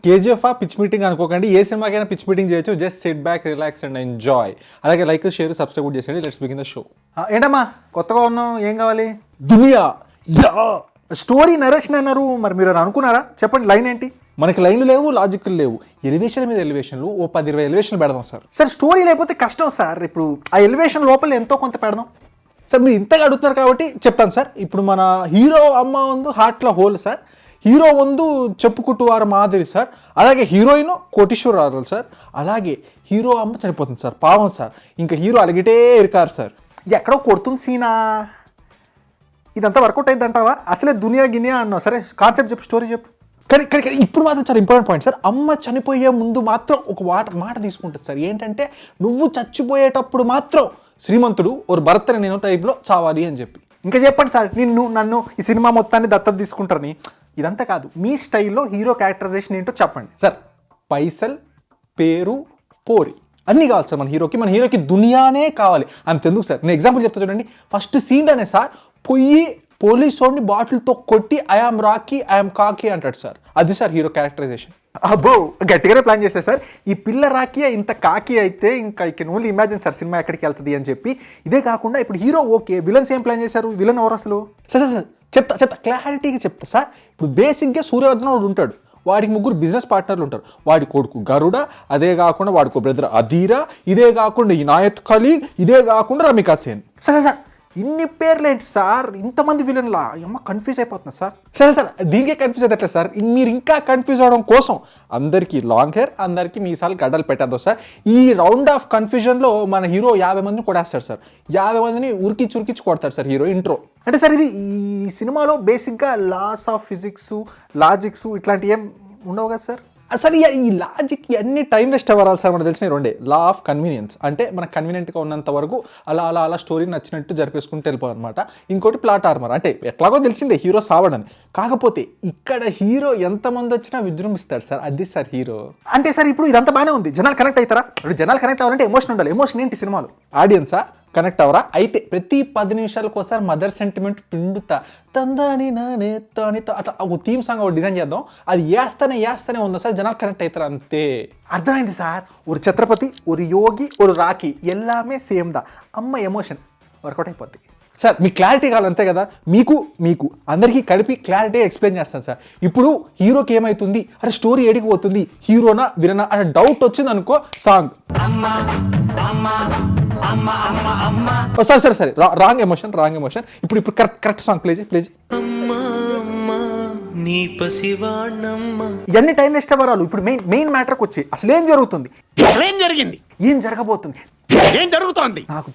KGF pitch meeting అనుకోకండి, ఏ సినిమాకైనా pitch meeting చేయొచ్చు. Just SIT back, relax and enjoy. అలాగే like, share, subscribe చేసేయండి. Let's begin the show. ఏంటమ్మా కొత్తగా ఉన్నాం, ఏం కావాలి? దునియా స్టోరీ నరేషన్ అన్నారు, మరి మీరు అనుకున్నారా? చెప్పండి, లైన్ ఏంటి? మనకి లైన్లు లేవు, లాజిక్లు లేవు, ఎలివేషన్ మీద ఎలివేషన్లు, ఓ 10-20 ఎలివేషన్లు పెడదాం సార్. సార్ స్టోరీ లేకపోతే కష్టం సార్. ఇప్పుడు ఆ ఎలివేషన్ లోపల ఎంతో కొంత పెడదాం సార్. మీరు ఇంతగా అడుగుతున్నారు కాబట్టి చెప్తాను సార్. ఇప్పుడు మన హీరో అమ్మ ఉంది హార్ట్లో హోల్ సార్, హీరో ಒಂದು చెప్పుకుంటువారు మాదిరి సార్, అలాగే హీరోయిన్ కోటీశ్వరరాలు సార్, అలాగే హీరో అమ్మ చనిపోతుంది సార్, పావం సార్. ఇంకా హీరో అలిగిటే ఇరికారు సార్, ఎక్కడో కొడుతుంది సీనా. ఇదంతా వర్కౌట్ అయింది అంటావా? అసలే దునియా గినియా అన్నావు, సరే కాన్సెప్ట్ చెప్పు, స్టోరీ చెప్పు. కానీ ఇప్పుడు మాత్రం చాలా ఇంపార్టెంట్ పాయింట్ సార్. అమ్మ చనిపోయే ముందు మాత్రం ఒక మాట తీసుకుంటుంది సార్. ఏంటంటే నువ్వు చచ్చిపోయేటప్పుడు మాత్రం శ్రీమంతుడు ఒక భర్తని నేను టైప్లో చావాలి అని చెప్పి. ఇంకా చెప్పండి సార్, నన్ను ఈ సినిమా మొత్తాన్ని దత్తత తీసుకుంటారని. ఇదంతా కాదు, మీ స్టైల్లో హీరో క్యారెక్టరైజేషన్ ఏంటో చెప్పండి సార్. పైసల్, పేరు, పోరి అన్నీ కావాలి సార్ మన హీరోకి. మన హీరోకి దునియానే కావాలి. అంతెందుకు సార్, నేను ఎగ్జాంపుల్ చెప్తా చూడండి. ఫస్ట్ సీన్ అనే సార్ పొయ్యి పోలీస్ వాడిని బాటిల్తో కొట్టి ఐఆమ్ రాకీ, ఐఆమ్ కాకి అంటాడు సార్. అది సార్ హీరో క్యారెక్టరైజేషన్. అబ్బో గట్టిగానే ప్లాన్ చేస్తే సార్. ఈ పిల్ల రాకీ ఇంత కాకి అయితే ఇంకా I can only imagine sir cinema ఎక్కడికి వెళ్తుంది అని చెప్పి. ఇదే కాకుండా ఇప్పుడు హీరో ఓకే, విలన్స్ ఏం ప్లాన్ చేశారు? విలన్ ఎవరు అసలు? సార్ సార్ చెప్తా క్లారిటీగా చెప్తా సార్. ఇప్పుడు బేసిక్గా సూర్యవర్ధన్ వాడు ఉంటాడు, వాడికి 3 బిజినెస్ పార్ట్నర్లు ఉంటారు. వాడి కొడుకు గరుడ, అదే కాకుండా వాడికి బ్రదర్ అధీరా, ఇదే కాకుండా ఇనాయత్ ఖలీల్, ఇదే కాకుండా రమికా సేన్. సార్ సార్ ఇన్ని పేర్లు ఏంటి సార్? ఇంతమంది విలన్లా? అమ్మ కన్ఫ్యూజ్ అయిపోతున్నా సార్. సరే సార్, దీనికే కన్ఫ్యూజ్ అవుతట్లేదు సార్. మీరు ఇంకా కన్ఫ్యూజ్ అవడం కోసం అందరికీ లాంగ్ హెయిర్, అందరికీ మీసాలు గడ్డలు పెట్టేద్దాం సార్. ఈ రౌండ్ ఆఫ్ కన్ఫ్యూజన్లో మన హీరో 50 మందిని కొడేస్తాడు సార్. 50 మందిని ఉరికిచ్చి కొడతాడు సార్ హీరో ఇంట్రో. అంటే సార్ ఇది ఈ సినిమాలో బేసిక్గా లాస్ ఆఫ్ ఫిజిక్స్, లాజిక్స్ ఇట్లాంటివి ఏం ఉండవు కదా సార్? అసలు ఈ లాజిక్ అన్ని టైం వేస్ట్ అవ్వాలి సార్. మనకు తెలిసిన రెండే, లా ఆఫ్ కన్వీనియన్స్, అంటే మనకు కన్వీనియంట్గా ఉన్నంత వరకు అలా స్టోరీ నచ్చినట్టు జరిపేసుకుంటూ వెళ్ళిపోవాలన్నమాట. ఇంకోటి ప్లాట్ ఆర్మర్, అంటే ఎట్లాగో తెలిసిందే హీరో సావడని. కాకపోతే ఇక్కడ హీరో ఎంతమంది వచ్చినా విజృంభిస్తాడు సార్, అది సార్ హీరో. అంటే సార్ ఇప్పుడు ఇదంతా బాగానే ఉంది, జనాలు కనెక్ట్ అవుతారా? ఇప్పుడు జనాలు కనెక్ట్ అవ్వాలంటే ఎమోషన్ ఉండాలి. ఎమోషన్ ఏంటి సినిమాలో? ఆడియన్సా కనెక్ట్ అవరా? అయితే ప్రతి 10 నిమిషాలకు ఒకసారి మదర్ సెంటిమెంట్ పిండుతా తందాని నానే తానితో అట్లా ఒక థీమ్ సాంగ్ ఒకటి డిజైన్ చేద్దాం. అది వేస్తూనే ఉందా సార్, జనాలు కనెక్ట్ అవుతారు అంతే. అర్థమైంది సార్. ఒక ఛత్రపతి, ఒక యోగి, ఒక రాఖీ ఎల్లామే సేమ్ దా. అమ్మ ఎమోషన్ వర్కౌట్ అయిపోద్ది సార్. మీకు క్లారిటీ కావాలి అంతే కదా. మీకు అందరికీ కలిపి క్లారిటీ ఎక్స్ప్లెయిన్ చేస్తాను సార్. ఇప్పుడు హీరోకి ఏమవుతుంది, అరే స్టోరీ ఏడికి పోతుంది, హీరోనా విలనా అనే డౌట్ వచ్చింది అనుకో, సాంగ్ సరే రాంగ్ ఎమోషన్. ఇప్పుడు కరెక్ట్ సాంగ్ ప్లే చేయి. ఇవన్నీ టైం వేస్ట్ అవ్వరాలు. ఇప్పుడు మెయిన్ మ్యాటర్కి వచ్చి అసలు ఏం జరుగుతుంది, ఏం జరగబోతుంది, ఏం జరుగుతుంది నాకు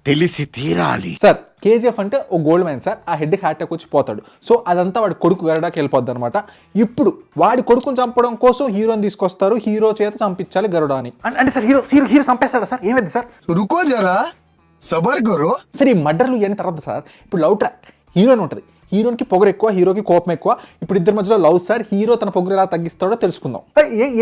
తెలిసి తీరాలి సార్. కేజీఎఫ్ అంటే ఓ గోల్డ్ మైన్ సార్. ఆ హెడ్కి హార్ట్ అటాక్ వచ్చి పోతాడు. సో అదంతా వాడి కొడుకు గరుడాకి వెళ్ళిపోద్ది అనమాట. ఇప్పుడు వాడి కొడుకుని చంపడం కోసం హీరోని తీసుకొస్తారు, హీరో చేత చంపించాలి గరుడాని. అంటే సార్ హీరో చంపేస్తాడా సార్? ఏమైంది సార్? రుకో జరా సబర్ కరో. సరే ఈ మర్డర్లు ఇవన్నీ తర్వాత సార్. ఇప్పుడు లవ్ ట్రాక్ హీరోయిన్ ఉంటుంది. హీరోకి పొగరు ఎక్కువ, హీరోకి కోపం ఎక్కువ. ఇప్పుడు ఇద్దరి మధ్యలో లవ్ సార్. హీరో తన పొగరు ఎలా తగ్గిస్తాడో తెలుసుకుందాం.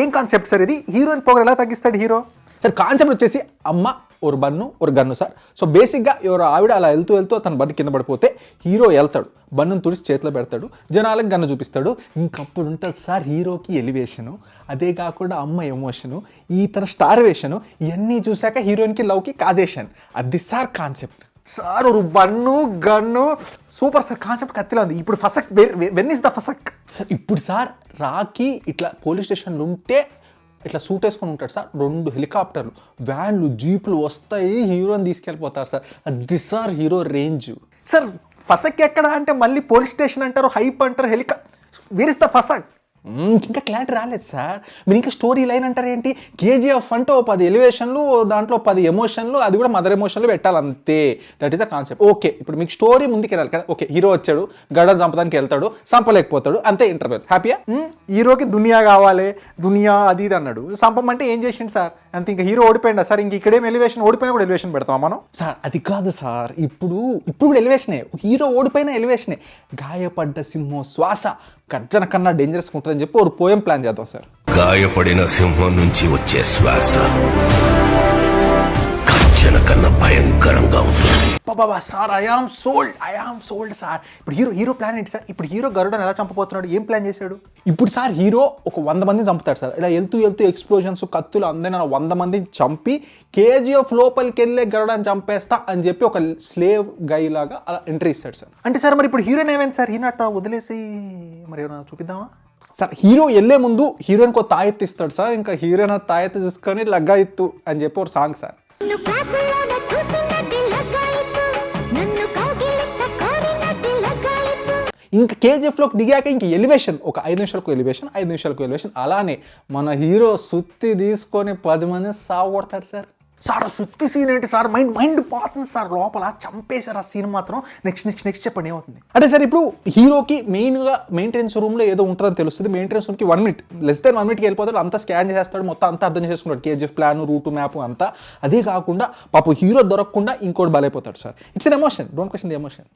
ఏం కాన్సెప్ట్ సార్ ఇది? హీరోయిన్ పొగరు ఎలా తగ్గిస్తాడు హీరో? సార్ కాన్సెప్ట్ వచ్చేసి అమ్మ ఒక బన్ను ఒక గన్ను సార్. సో బేసిక్గా ఎవరు ఆవిడ అలా వెళ్తూ తన బండి కింద పడిపోతే హీరో వెళ్తాడు, బన్నును తుడిసి చేతిలో పెడతాడు, జనాలకు గన్ను చూపిస్తాడు. ఇంకప్పుడు ఉంటుంది సార్ హీరోకి ఎలివేషను, అదే కాకుండా అమ్మ ఎమోషను, ఈ తన స్టార్వేషను, ఇవన్నీ చూశాక హీరోయిన్కి లవ్కి కాజేషన్. అది సార్ కాన్సెప్ట్ సార్. ఒక బన్ను గన్ను సూపర్ సార్. కాన్సెప్ట్ కత్తిలా ఉంది. ఇప్పుడు ఫసక్ వెన్ ఇస్ ద ఫసక్ సార్? ఇప్పుడు సార్ రాకీ ఇట్లా పోలీస్ స్టేషన్లు ఉంటే ఇట్లా సూట్ వేసుకొని ఉంటాడు సార్. 2 హెలికాప్టర్లు, వ్యాన్లు, జీపులు వస్తాయి, హీరోని తీసుకెళ్ళిపోతారు సార్. అది సార్ హీరో రేంజ్ సార్. ఫసక్ ఎక్కడ అంటే మళ్ళీ పోలీస్ స్టేషన్ అంటారు, హైప్ అంటారు, వేర్ ఇస్ ద ఫసక్? ఇంకా క్లారిటీ రాలేదు సార్. మీరు ఇంకా స్టోరీ లైన్ అంటారు ఏంటి? కేజీఎఫ్ అంటే 10 ఎలివేషన్లు, దాంట్లో 10 ఎమోషన్లు, అది కూడా మదర్ ఎమోషన్లు పెట్టాలంతే. That is the concept. Okay ఇప్పుడు మీకు స్టోరీ ముందుకు వెళ్ళాలి కదా. ఓకే హీరో వచ్చాడు, గడ చంపడానికి వెళ్తాడు, చంపలేకపోతాడు, అంతే ఇంటర్వెల్. హ్యాపీయా? హీరోకి దునియా కావాలి, దునియా అది ఇది అన్నాడు, చంపమంటే ఏం చేసిండు సార్? అంతే. ఇంకా హీరో ఓడిపోయిందా సార్? ఇంక ఇక్కడేం ఎలివేషన్? ఓడిపోయినా కూడా ఎలివేషన్ పెడతాం మనం సార్? అది కాదు సార్. ఇప్పుడు కూడా ఎలివేషనే, హీరో ఓడిపోయినా ఎలివేషనే. గాయపడ్డ సింహం శ్వాస గర్జన కన్నా డేంజరస్ ఉంటుందని చెప్పి ఒక పోయం ప్లాన్ చేద్దాం సార్. గాయపడిన సింహం నుంచి వచ్చే శ్వాస గర్జన కన్నా భయంకరంగా ఉంటుంది. Baba sir I am sold sir. ఇప్పుడు హీరో ప్లాన్ ఏంటి సార్? ఇప్పుడు హీరో గరుడని ఎలా చంపబోతున్నాడు? ఏం ప్లాన్ చేశాడు? ఇప్పుడు సార్ హీరో ఒక 100 మందిని చంపుతాడు సార్. ఇలా వెళ్తూ ఎక్స్ప్లోజన్స్, కత్తులు అందరినీ 100 మందిని చంపి కేజీఎఫ్ లోపలికి వెళ్ళే గరుడని చంపేస్తా అని చెప్పి ఒక స్లేవ్ గై లాగా అలా ఎంట్రీ ఇస్తాడు సార్. అంటే సార్ మరి ఇప్పుడు హీరోయిన్ ఏమైంది సార్? హీరో అట్లా వదిలేసి మరి ఏమైనా చూపిద్దామా సార్? హీరో వెళ్ళే ముందు హీరోయిన్కి ఒక తాయెత్తు ఇస్తాడు సార్. ఇంకా హీరోయిన్ తాయెత్తు చూసుకొని లగ్గా ఇత్తు అని చెప్పి ఒక సాంగ్ సార్. ఇంకా కేజీఎఫ్లోకి దిగాక ఇంక ఎలివేషన్, ఒక 5 నిమిషాలకు ఎలివేషన్. అలానే మన హీరో సుత్తి తీసుకొని 10 మంది సాగు కొడతాడు సార్. సార్ సుత్తి సీన్ ఏంటి సార్? మైండ్ పోతుంది సార్ లోపల. చంపేశారు ఆ సీన్ మాత్రం. నెక్స్ట్ చెప్పండి ఏమవుతుంది అంటే సార్? ఇప్పుడు హీరోకి మెయిన్గా మెయింటెనెన్స్ రూమ్లో ఏదో ఉంటుందని తెలుస్తుంది. మెయింటెనెన్స్ రూమ్కి 1 minute, లెస్ దెన్ 1 minute వెళ్ళిపోతాడు. అంతా స్కాన్ చేసేస్తాడు, మొత్తం అంతా అర్థం చేసుకుంటాడు. కేజీఎఫ్ ప్లాన్, రూట్ మ్యాప్ అంతా. అదే కాకుండా పాప హీరో దొరకకుండా ఇంకోటి బలైపోతాడు sir. It's an emotion, don't question the emotion.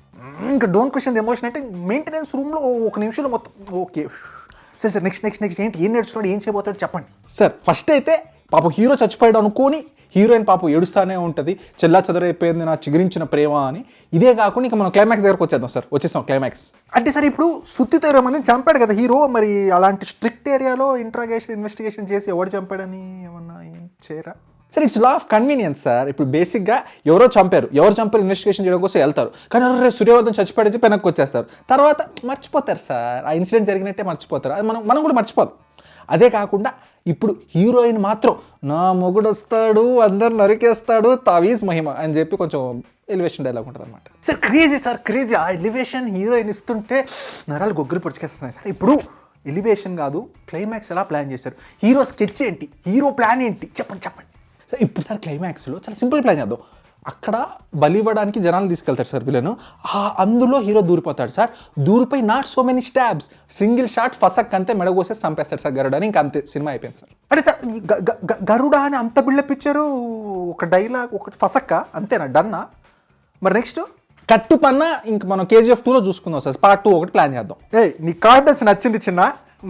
ఇంకా డోంట్ క్వశ్చన్ ది ఎమోషన్ అంటే మెయింటెనెన్స్ రూమ్లో 1 నిమిషంలో మొత్తం ఓకే సార్. నెక్స్ట్ ఏంటి? ఏం నేర్చుకున్నాడు? ఏం చేయబోతాడు చెప్పండి సార్. ఫస్ట్ అయితే పాప హీరో చచ్చిపోయాడు అనుకోని హీరోయిన్ పాప ఏడుస్తానే ఉంటుంది, చెల్లా చెదరైపోయింది నా చిగురించిన ప్రేమ అని. ఇదే కాకుండా ఇంకా మనం క్లైమాక్స్ దగ్గరకు వచ్చేస్తాం క్లైమాక్స్. అంటే సార్ ఇప్పుడు సుత్తితో 20 మందిని చంపాడు కదా హీరో. మరి అలాంటి స్ట్రిక్ట్ ఏరియాలో ఇన్వెస్టిగేషన్ చేసి ఎవడు చంపాడని ఏమన్నా ఏం చేయరా sir? It's law of convenience sir. ఇప్పుడు బేసిక్గా ఎవరు చంపారు ఇన్వెస్టిగేషన్ చేయడం కోసం వెళ్తారు. కానీ సూర్యవర్ధన్ చచ్చిపోయాడని చెప్పి వెనక్కి వచ్చేస్తారు. తర్వాత మర్చిపోతారు సార్. ఆ ఇన్సిడెంట్ జరిగినట్టే మర్చిపోతారు. అది మనం కూడా మర్చిపోతాం. అదే కాకుండా ఇప్పుడు హీరోయిన్ మాత్రం నా మొగుడు వస్తాడు, అందరు నరికేస్తాడు, తావీజ్ మహిమ అని చెప్పి కొంచెం ఎలివేషన్ డైలాగ్ ఉంటుంది అనమాట సార్. క్రేజీ ఆ ఎలివేషన్ హీరోయిన్ ఇస్తుంటే నరాలు గొగ్గులు పొడిచేస్తున్నాయి సార్. ఇప్పుడు ఎలివేషన్ కాదు, క్లైమాక్స్ ఎలా ప్లాన్ చేశారు? హీరో స్కెచ్ ఏంటి? హీరో ప్లాన్ ఏంటి? చెప్పండి సార్. ఇప్పుడు సార్ క్లైమాక్స్లో చాలా సింపుల్ ప్లాన్ చేద్దాం. అక్కడ బలివ్వడానికి జనాలు తీసుకెళ్తారు సార్ విలను. అందులో హీరో దూరిపోతాడు సార్. దూరిపోయి not so many stabs, single shot ఫసక్ అంతే మెడగోసేసి చంపేస్తాడు సార్ గరుడ అని. ఇంకా అంతే, సినిమా అయిపోయింది సార్. అంటే సార్ గరుడ అని అంత బిల్డప్ ఇచ్చారు, ఒక డైలాగ్ ఒకటి ఫసక్క అంతేనా? డన్నా? మరి నెక్స్ట్ కట్టు పన్న ఇంక మనం కేజీఎఫ్ 2లో చూసుకుందాం సార్. పార్ట్ 2 ఒకటి ప్లాన్ చేద్దాం. నీ కాన్ఫిడెన్స్ నచ్చింది చిన్న,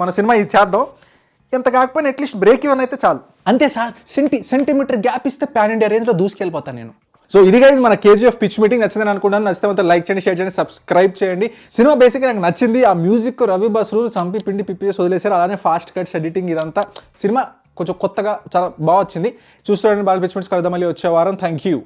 మన సినిమా ఇది చేద్దాం. ఎంత కాకపోయినా అట్లీస్ట్ బ్రేక్ ఇవన్ అయితే చాలు. అంతే సార్. సెంటీమీటర్ గ్యాప్ ఇస్తే పాన్ ఇండియా రేంజ్లో దూసుకెళ్ళిపోతాను నేను. సో ఇది గైస్ మన కేజీఎఫ్ పిచ్ మీటింగ్. నచ్చిందని అనుకుంటాను. నచ్చితే మాత్రం లైక్ చేయండి, షేర్ చేయండి, సబ్స్క్రైబ్ చేయండి. సినిమా బేసిక్గా నాకు నచ్చింది. ఆ మ్యూజిక్ రవి బస్రూర్ చంపి పిండి పిప్పేసి వదిలేశారు. అలానే ఫాస్ట్ కట్స్, ఎడిటింగ్, ఇదంతా సినిమా కొంచెం కొత్తగా చాలా బాగా వచ్చింది. చూస్తుండండి బాల్ పిచ్ మీట్స్. కలుద్దాం మళ్ళీ వచ్చే వారం. Thank you.